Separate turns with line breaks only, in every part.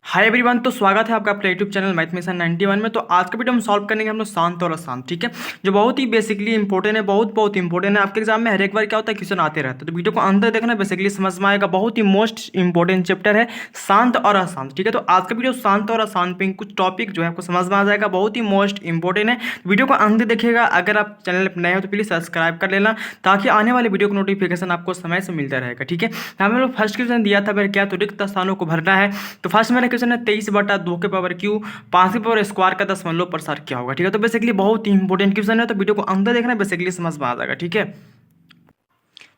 Hi everyone, तो स्वागत है आपका अपने यूट्यूब चैनल मैथ मिशन 91 में। तो आज का वीडियो हम सॉल्व करेंगे हम लोग शांत और अशांत, ठीक है, जो बहुत ही बेसिकली इंपॉर्टेंट है, बहुत इंपॉर्टेंट है। आपके एग्जाम में हर एक बार क्या होता है, क्वेश्चन आते रहते हैं, तो वीडियो को अंदर देखना, बेसिकली समझ में आएगा। बहुत ही मोस्ट इंपॉर्टेंट चैप्टर है शांत और अशांत, ठीक है। तो आज का वीडियो शांत और अशांत पे कुछ टॉपिक जो है आपको समझ में आ जाएगा, बहुत ही मोस्ट इंपॉर्टेंट है। वीडियो को अंदर देखिएगा। अगर आप चैनल पर नए हो तो प्लीज सब्सक्राइब कर लेना, ताकि आने वाले वीडियो का नोटिफिकेशन आपको समय से मिलता रहेगा, ठीक है। हमें लोग फर्स्ट क्वेश्चन दिया था, मेरे क्या तो रिक्त स्थानों को भरना है। तो फर्स्ट मेरा क्वेश्चन है 23/2 के पावर क्यू 5 के पावर स्क्वायर का 10 प्रसार क्या होगा, ठीक है। तो बेसिकली बहुत ही इंपॉर्टेंट क्वेश्चन है, तो वीडियो को अंदर देखना, बेसिकली समझ में आ जाएगा, ठीक है।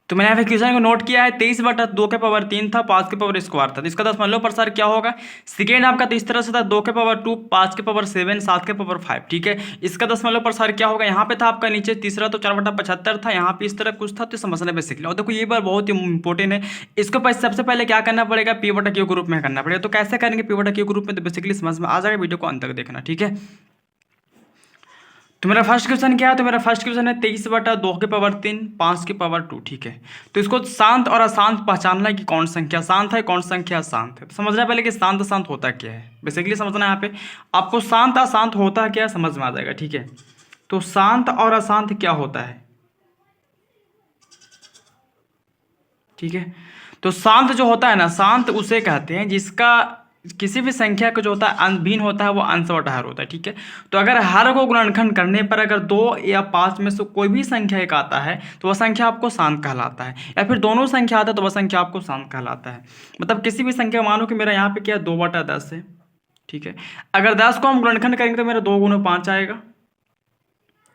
तो मैंने यहाँ पे क्वेश्चन को नोट किया है, 23/2 के पावर 3 था, 5 के पावर स्क्वायर था, तो इसका 10 प्रसार क्या होगा। सेकेंड आपका तो इस तरह से था, 2 के पावर 2, 5 के पावर 7, 7 के पावर 5, ठीक है। इसका 10 प्रसार क्या होगा। यहाँ पे था आपका नीचे तीसरा तो 4/75 था, यहाँ पे इस तरह कुछ था, तो समझना बेसिकली। और देखो ये बार बहुत ही इंपॉर्टेंट है, इसको सबसे पहले क्या करना पड़ेगा, P/Q ग्रुप में करना पड़ेगा। तो कैसे करेंगे P/Q ग्रुप में, तो बेसिकली समझ में आ जाएगा, वीडियो को अंत तक देखना, ठीक है। तो मेरा फर्स्ट क्वेश्चन क्या है, तो मेरा फर्स्ट क्वेश्चन है 23/2 के पावर 3, 5 के पावर 2, ठीक है। तो इसको शांत और अशांत पहचानना है कि कौन संख्या शांत है, कौन संख्या अशांत है। तो समझना पहले कि शांत अशांत होता क्या है, बेसिकली समझना। यहाँ पे आपको शांत अशांत होता क्या समझ में आ जाएगा, ठीक है। तो शांत और अशांत क्या होता है, ठीक है। तो शांत जो होता है ना, शांत उसे कहते हैं जिसका किसी भी संख्या का जो होता है भिन्न होता है, वो अंश बटा हर होता है, ठीक है। तो अगर हर को गुणनखंड करने पर अगर 2 या 5 में से कोई भी संख्या एक आता है, तो वह संख्या आपको शांत कहलाता है। या फिर दोनों संख्या आता है तो वह संख्या आपको शांत कहलाता है। मतलब किसी भी संख्या, मानो कि मेरा यहाँ पे क्या 2/10 है, ठीक है। अगर 10 को हम गुणनखंड करेंगे तो मेरा 2 × 5 आएगा,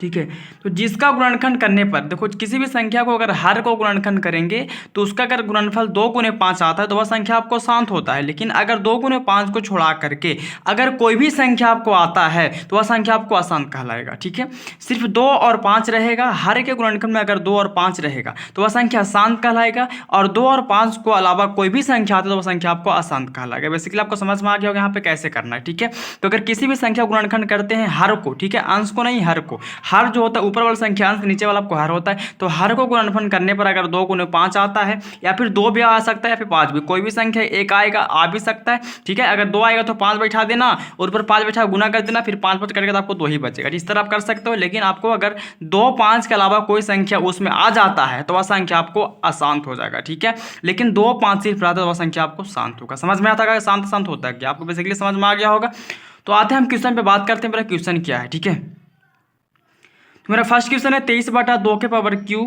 ठीक है। तो जिसका गुणनखंड करने पर देखो, किसी भी संख्या को अगर हर को गुणनखंड करेंगे तो उसका अगर गुणनफल 2 × 5 आता है तो वह संख्या आपको शांत होता है। लेकिन अगर 2 × 5 को छुड़ा करके अगर कोई भी संख्या आपको आता है तो वह संख्या आपको अशांत कहलाएगा, ठीक है। सिर्फ 2 और 5 रहेगा, हर के गुणनखंड में अगर 2 और 5 रहेगा तो वह संख्या शांत कहलाएगा, और 2 और 5 को अलावा कोई भी संख्या आता है तो वह संख्या आपको अशांत कहलाएगा। बेसिकली आपको समझ में आ गया होगा यहाँ पे कैसे करना है, ठीक है। तो अगर किसी भी संख्या गुणनखंड करते हैं हर को, ठीक है, अंश को नहीं, हर को, हर जो होता है ऊपर वाला संख्या अंश, नीचे वाला आपको हर होता है। तो हर को गुणनफल करने पर अगर 2 × 5 आता है, या फिर 2 भी आ सकता है, या फिर 5 भी, कोई भी संख्या एक आएगा, आ भी सकता है, ठीक है। अगर 2 आएगा तो 5 बैठा देना, और ऊपर 5 बैठा गुना कर देना, फिर 5 करके तो आपको 2 ही बचेगा। इस तरह आप कर सकते हो। लेकिन आपको अगर 2, 5 के अलावा कोई संख्या उसमें आ जाता है तो वह संख्या आपको अशांत हो जाएगा, ठीक है। लेकिन 2, 5 सिर्फ रहता है तो वह संख्या आपको शांत होगा। समझ में आता है शांत शांत होता है क्या, आपको बेसिकली समझ में आ गया होगा। तो आते हैं हम क्वेश्चन पे बात करते हैं, मेरा क्वेश्चन क्या है, ठीक है। तो मेरा फर्स्ट क्वेश्चन है 23/2 के पावर क्यू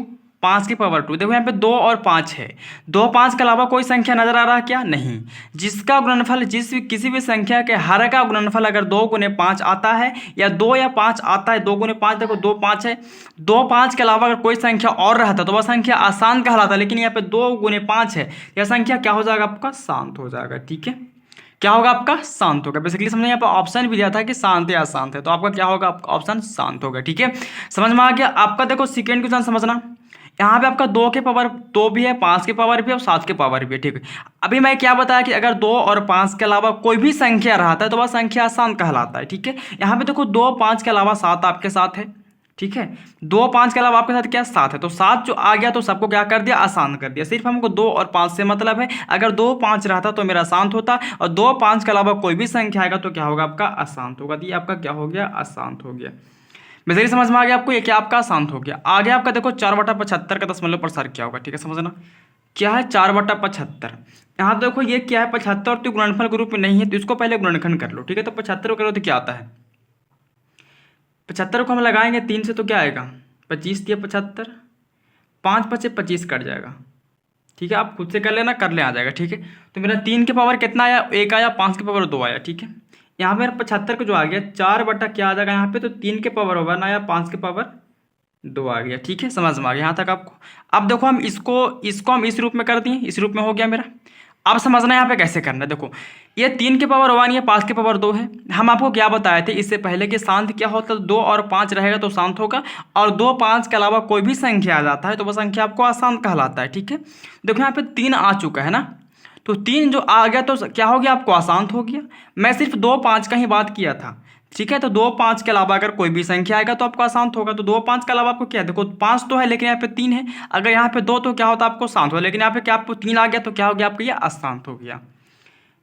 5 के पावर 2। देखो यहाँ पे 2 और 5 है, 2, 5 के अलावा कोई संख्या नजर आ रहा है क्या, नहीं। जिसका गुणनफल किसी भी संख्या के हर का गुणनफल अगर 2 × 5 आता है, या 2 या 5 आता है, 2 × 5, देखो 2, 5 है, 2, 5 के अलावा अगर कोई संख्या और रहता है तो वह संख्या अशांत कहलाता है। लेकिन यहाँ पे 2 × 5 है, यह संख्या क्या हो जाएगा, आपका शांत हो जाएगा, ठीक है। क्या होगा, आपका शांत होगा। बेसिकली समझे, यहाँ पर ऑप्शन भी दिया था कि शांत या अशांत है, तो आपका क्या होगा, आपका ऑप्शन शांत होगा, ठीक है। समझ में आ गया आपका। देखो सेकेंड क्वेश्चन समझना, यहाँ पे आपका 2 के पावर 2 भी है, 5 के पावर भी है, और 7 के पावर भी है, ठीक है। अभी मैं क्या बताया कि अगर 2 और 5 के अलावा कोई भी संख्या रहता है तो वह संख्या अशांत कहलाता है, ठीक है। यहाँ पे देखो 2, 5 के अलावा 7 आपके साथ है, ठीक है। 2, 5 के अलावा आपके साथ क्या 7 है, तो 7 जो आ गया तो सबको क्या कर दिया, आसान कर दिया। सिर्फ हमको 2 और 5 से मतलब है। अगर 2, 5 रहता तो मेरा अशांत होता, और 2, 5 के अलावा कोई भी संख्या आएगा तो क्या होगा, आपका अशांत होगा। तो ये आपका क्या हो गया, अशांत हो गया। बेसिकली समझ में आ गया आपको, ये क्या आपका अशांत हो गया। आगे आपका देखो 4/75 का 10 प्रसार क्या होगा, ठीक है। समझना क्या है 4/75। यहाँ देखो ये क्या है 75, तो गुणनफल के रूप में नहीं है, तो इसको पहले गुणनखंड कर लो, ठीक है। तो 75 करो तो क्या आता है, 75 को हम लगाएंगे 3 से तो क्या आएगा, 25 दिया 75, 5 × 5 = 25 कट जाएगा, ठीक है। आप खुद से कर लेना, कर ले आ जाएगा, ठीक है। तो मेरा 3 के पावर कितना आया, 1 आया, 5 के पावर 2 आया, ठीक है। यहाँ पे मेरा 75 को जो आ गया 4 बटा क्या आ जाएगा यहाँ पे, तो 3 के पावर 1 आया, 5 के पावर 2 आ गया, ठीक है। समझ में आ गया यहाँ तक आपको। अब देखो हम इसको हम इस रूप में कर दिए, इस रूप में हो गया मेरा। अब समझना यहाँ पे कैसे करना है। देखो ये 3 के पावर 1 या 5 के पावर 2 है। हम आपको क्या बताए थे इससे पहले कि शांत क्या होता है, 2 और 5 रहेगा तो शांत होगा, और 2, 5 के अलावा कोई भी संख्या आ जाता है तो वह संख्या आपको अशांत कहलाता है, ठीक है। देखो यहाँ पे 3 आ चुका है ना, तो 3 जो आ गया तो क्या हो गया, आपको अशांत हो गया। मैं सिर्फ 2, 5 का ही बात किया था, ठीक है। तो 2, 5 के अलावा अगर कोई भी संख्या आएगा तो आपको अशांत होगा। तो 2, 5 के अलावा आपको क्या है, देखो 5 तो है लेकिन यहाँ पे 3 है। अगर यहाँ पे 2 तो क्या होता है, आपको शांत हो, लेकिन यहाँ पे क्या आपको 3 आ गया तो क्या हो गया, आपको ये अशांत हो गया।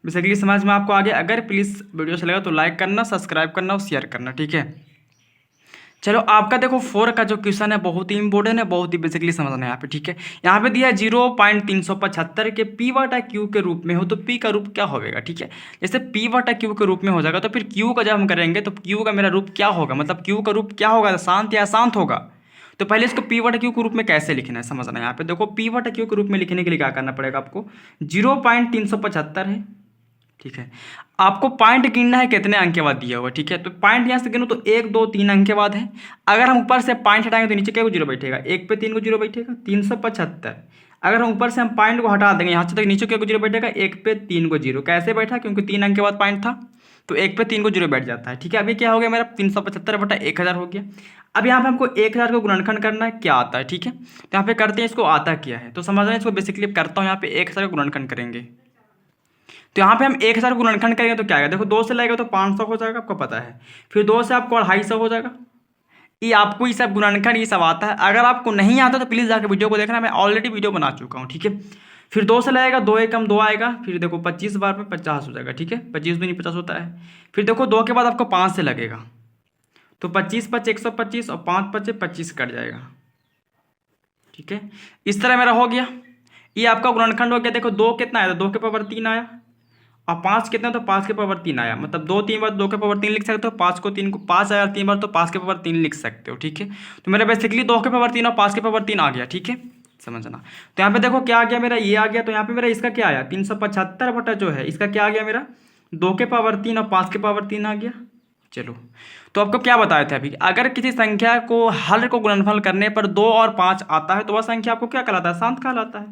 बेसिकली समझ में आपको आ गया। अगर प्लीज़ वीडियो अच्छा लगा तो लाइक करना, सब्सक्राइब करना और शेयर करना, ठीक है। चलो आपका देखो 4 का जो क्वेश्चन है बहुत ही इंपॉर्टेंट है, बहुत ही बेसिकली समझना है यहाँ पे, ठीक है। यहाँ पे दिया है 0.375 के पी बटा क्यू के रूप में हो तो पी का रूप क्या होगा, ठीक है। जैसे पी बटा क्यू के रूप में हो जाएगा तो फिर क्यू का जब हम करेंगे तो क्यू का मेरा रूप क्या होगा, मतलब क्यू का रूप क्या होगा, शांत या अशांत होगा। तो पहले इसको पी बटा क्यू के रूप में कैसे लिखना है समझना है। यहाँ पे देखो पी बटा क्यू के रूप में लिखने के लिए क्या करना पड़ेगा आपको, 0.375 है, ठीक है। आपको पॉइंट गिनना है कितने अंक के बाद दिया हुआ, ठीक है। तो पॉइंट यहाँ से गिनो तो 1 2 3 अंक के बाद है। अगर हम ऊपर से पॉइंट हटाएंगे तो नीचे क्या जीरो बैठेगा, 1 पे 3 को जीरो बैठेगा, 375। अगर हम ऊपर से हम पॉइंट को हटा देंगे यहाँ से तक नीचे क्या जीरो बैठेगा, 1 पे 3 को जीरो। कैसे बैठा, क्योंकि 3 अंक के बाद पॉइंट था तो 1 पे 3 को जीरो बैठ जाता है, ठीक है। अभी क्या हो गया मेरा 375 बटा 1000 हो गया। अब यहाँ पे हमको 1000 को गुणनखंड करना है, क्या आता है, ठीक है। तो यहाँ पे करते हैं इसको आता क्या है, तो समझ रहे हैं। इसको बेसिकली करता हूँ, यहाँ पे 1000 का गुणनखंड करेंगे तो यहाँ पे हम 1000 को गुणनखंड करेंगे तो क्या आएगा, देखो 2 से लगेगा तो 500 हो जाएगा, आपको पता है। फिर 2 से आपको 250 हो जाएगा। ये आपको ये सब गुणनखंड ये सब आता है। अगर आपको नहीं आता तो प्लीज़ जाकर वीडियो को देखना, मैं ऑलरेडी वीडियो बना चुका हूँ, ठीक है। फिर 2 से लगेगा, 2 एकम 2 आएगा। फिर देखो 25 बार में 50 हो जाएगा, ठीक है। 25 दूनी 50 होता है। फिर देखो 2 के बाद आपको 5 से लगेगा तो 25 5 125 और 5 5 25 कट जाएगा, ठीक है। इस तरह मेरा हो गया, ये आपका गुणनखंड हो गया। देखो 2 कितना आया, 2 के पावर 3 आया और 5 कितना, तो 5 के पावर 3 आया। मतलब 2 3 बार 2 के पावर 3 लिख सकते हो, 5 को 3 को 5 आया 3 बार तो 5 के पावर 3 लिख सकते हो, ठीक है। तो मेरा बेसिकली 2 के पावर 3 और 5 के पावर 3 आ गया, ठीक है, समझना। तो यहाँ पे देखो क्या आ गया मेरा, ये आ गया। तो यहाँ पे मेरा इसका क्या आया, 375 बटा जो है इसका क्या आ गया मेरा, 2 के पावर 3 और 5 के पावर 3 आ गया। चलो तो आपको क्या बताए थे अभी, अगर किसी संख्या को हर को गुणनफल करने पर 2 और 5 आता है तो वह संख्या आपको क्या कहलाता है, शांत कहलाता है।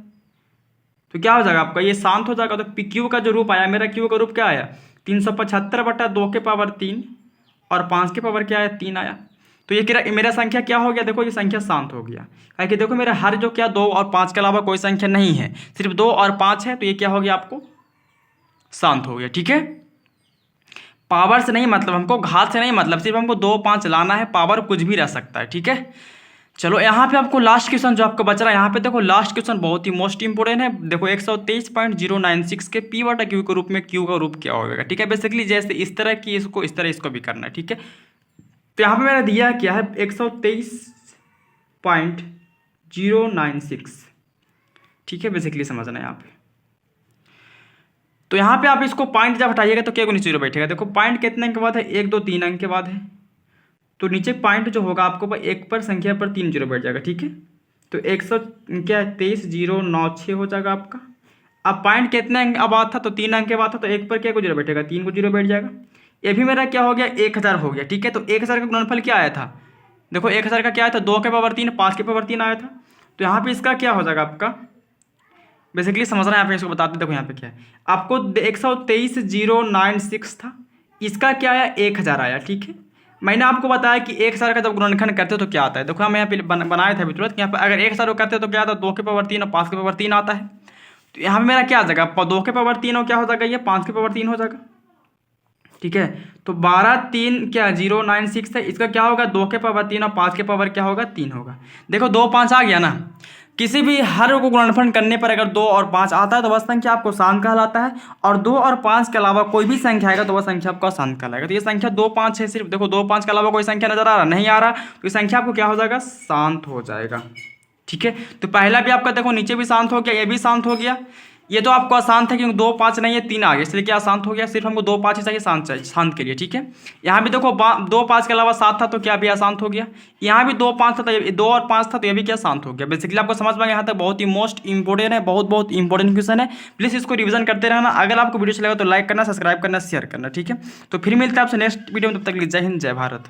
तो क्या हो जाएगा आपका, ये शांत हो जाएगा। तो क्यू का जो रूप आया मेरा, क्यू का रूप क्या आया, 375 बटा 2 के पावर 3 और 5 के पावर क्या आया, 3 आया। तो ये मेरा संख्या क्या हो गया, देखो ये संख्या शांत हो गया। क्योंकि देखो मेरा हर जो क्या 2 और 5 के अलावा कोई संख्या नहीं है, सिर्फ 2 और 5 है। तो ये क्या हो गया आपको, शांत हो गया, ठीक है। पावर से नहीं मतलब हमको, घात से नहीं मतलब, सिर्फ हमको 2 5 लाना है। पावर कुछ भी रह सकता है, ठीक है। चलो यहाँ पे आपको लास्ट क्वेश्चन जो आपको बच रहा है, यहाँ पे देखो लास्ट क्वेश्चन बहुत ही मोस्ट इंपोर्टेंट है। देखो 123.096 के पी बटा क्यू के रूप में क्यू का रूप क्या होगा, ठीक है। बेसिकली जैसे इस तरह की इसको इस तरह इसको भी करना है, ठीक है। तो यहाँ पे मेरा दिया क्या है 123.096, ठीक है, बेसिकली समझना है यहाँ पे। तो यहाँ पे आप इसको पॉइंट जब हटाइएगा तो क्या को नीचे जीरो बैठेगा। देखो पॉइंट कितने अंक के बाद है, 1 2 3 अंक के बाद है। तो नीचे पॉइंट जो होगा आपको एक पर संख्या पर 3 जीरो बैठ जाएगा, ठीक है। तो 123.096 हो जाएगा आपका। अब पॉइंट कितने अंक अब आता था, तो 3 अंक के बाद था, तो एक पर क्या को जीरो बैठेगा, 3 को जीरो बैठ जाएगा। ये भी मेरा क्या हो गया, 1000 हो गया, ठीक है। तो 1000 का गुणनफल क्या आया था, देखो 1000 का क्या आया था, 2 के पावर 3 5 के पावर 3 आया था। तो यहाँ पे इसका क्या हो जाएगा आपका, बेसिकली समझना है यहाँ पे, इसको बताते। देखो यहाँ पे क्या है आपको 123.096 था, इसका क्या आया 1000 आया, ठीक है। मैंने आपको बताया कि 1000 का जब गुणनखंड करते हो तो क्या आता है। देखो हम यहाँ पे बनाए थे अभी तुरंत, यहाँ पे अगर 1000 को करते हो तो क्या आता है, 2 के पावर 3 और 5 के पावर 3 आता है। तो यहाँ पे मेरा क्या आ जाएगा, 2 के पावर 3 और क्या हो जाएगा, ये 5 के पावर 3 हो जाएगा, ठीक है। तो 12 3 क्या 096 है, इसका क्या होगा 2 के पावर 3 और 5 के पावर क्या होगा 3 होगा। देखो 2 5 आ गया ना। किसी भी हर को गुणनफल करने पर अगर 2 और 5 आता है तो वह संख्या आपको शांत कहलाता है, और 2 और 5 के अलावा कोई भी संख्या आएगा तो वह संख्या आपका शांत कहलाएगा। तो ये संख्या 2 5 है, सिर्फ देखो 2 5 के अलावा कोई संख्या नजर आ रहा नहीं आ रहा, तो ये संख्या आपको क्या हो जाएगा, शांत हो जाएगा, ठीक है। तो पहला भी आपका देखो नीचे भी शांत हो गया, ये भी शांत हो गया। ये तो आपको अशांत है क्योंकि 2 5 नहीं है 3 आ गया, इसलिए क्या शांत हो गया, सिर्फ हमको 2 5 ही चाहिए शांत के लिए, ठीक है। यहाँ भी देखो 2 5 के अलावा 7 था तो क्या भी अशांत हो गया। यहाँ भी 2 5 था तो 2 और 5 था तो ये भी क्या शांत हो गया। बेसिकली आपको समझ में यहाँ तक बहुत ही मोस्ट इंपोर्टेंट है, बहुत इंपोर्टेंट क्वेश्चन है। प्लीज़ इसको रिवीजन करते रहना। अगर आपको वीडियो अच्छा लगा तो लाइक करना, सब्सक्राइब करना, शेयर करना, ठीक है। तो फिर मिलते हैं आपसे नेक्स्ट वीडियो में, तब तक के लिए जय हिंद जय भारत।